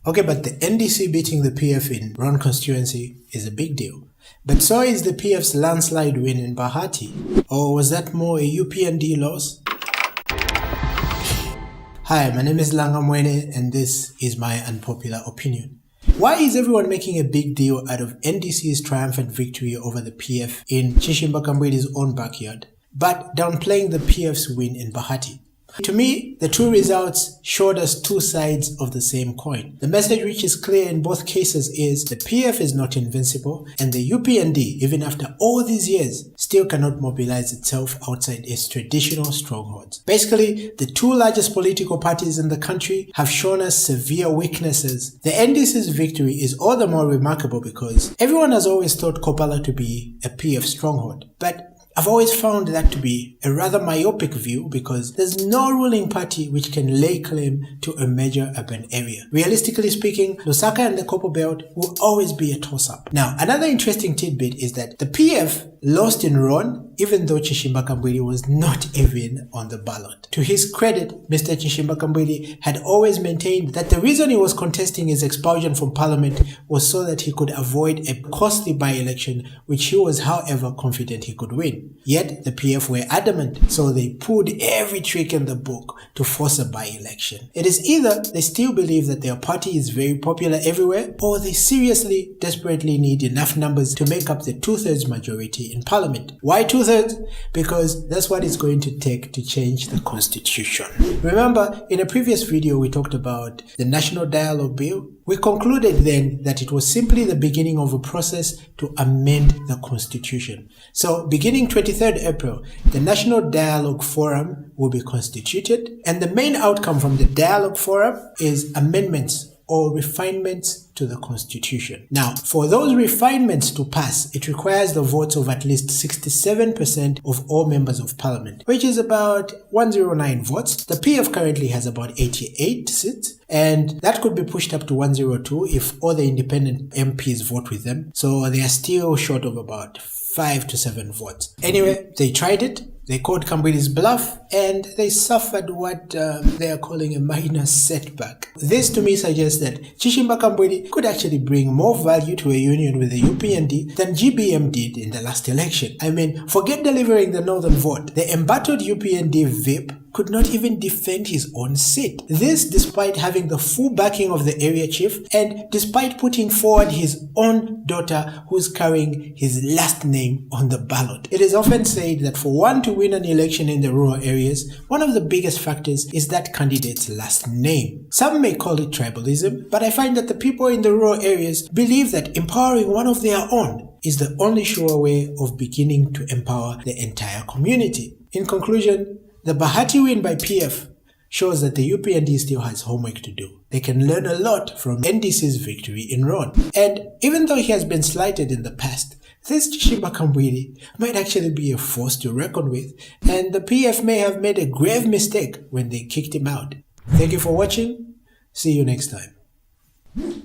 Okay, but the NDC beating the PF in Roan constituency is a big deal. But so is the PF's landslide win in Bahati. Or was that more a UPND loss? Hi, my name is Langa Mwene and this is my unpopular opinion. Why is everyone making a big deal out of NDC's triumphant victory over the PF in Chishimba Kambwedi's own backyard, but downplaying the PF's win in Bahati? To me, the two results showed us two sides of the same coin. The message which is clear in both cases is the PF is not invincible and the UPND, even after all these years, still cannot mobilize itself outside its traditional strongholds. Basically, the two largest political parties in the country have shown us severe weaknesses. The NDC's victory is all the more remarkable because everyone has always thought Kopala to be a PF stronghold, but I've always found that to be a rather myopic view because there's no ruling party which can lay claim to a major urban area. Realistically speaking, Lusaka and the Kopo Belt will always be a toss-up. Now, another interesting tidbit is that the PF lost in Roan even though Chishimba Kambwedi was not even on the ballot. To his credit, Mr. Chishimba Kambwedi had always maintained that the reason he was contesting his expulsion from parliament was so that he could avoid a costly by-election which he was however confident he could win. Yet the PF were adamant, so they pulled every trick in the book to force a by-election. It is either they still believe that their party is very popular everywhere, or they seriously, desperately need enough numbers to make up the two-thirds majority in parliament. Why two-thirds? Because that's what it's going to take to change the constitution. Remember, in a previous video we talked about the National Dialogue Bill. We concluded then that it was simply the beginning of a process to amend the constitution. So beginning 23rd April, the National Dialogue Forum will be constituted, and the main outcome from the Dialogue Forum is amendments or refinements to the constitution. Now, for those refinements to pass, it requires the votes of at least 67% of all members of parliament, which is about 109 votes. The PF currently has about 88 seats, and that could be pushed up to 102 if all the independent MPs vote with them. So they are still short of about 5 to 7 votes. Anyway, they tried it. They called Kambwedi's bluff and they suffered what they are calling a minor setback. This to me suggests that Chishimba Kambwedi could actually bring more value to a union with the UPND than GBM did in the last election. I mean, forget delivering the northern vote. The embattled UPND VIP could not even defend his own seat. This despite having the full backing of the area chief and despite putting forward his own daughter who's carrying his last name on the ballot. It is often said that for one to win an election in the rural areas, one of the biggest factors is that candidate's last name. Some may call it tribalism, but I find that the people in the rural areas believe that empowering one of their own is the only sure way of beginning to empower the entire community. In conclusion, the Bahati win by PF shows that the UPND still has homework to do. They can learn a lot from NDC's victory in Roan. And even though he has been slighted in the past, this Chishimba Kambwedi might actually be a force to reckon with, and the PF may have made a grave mistake when they kicked him out. Thank you for watching. See you next time.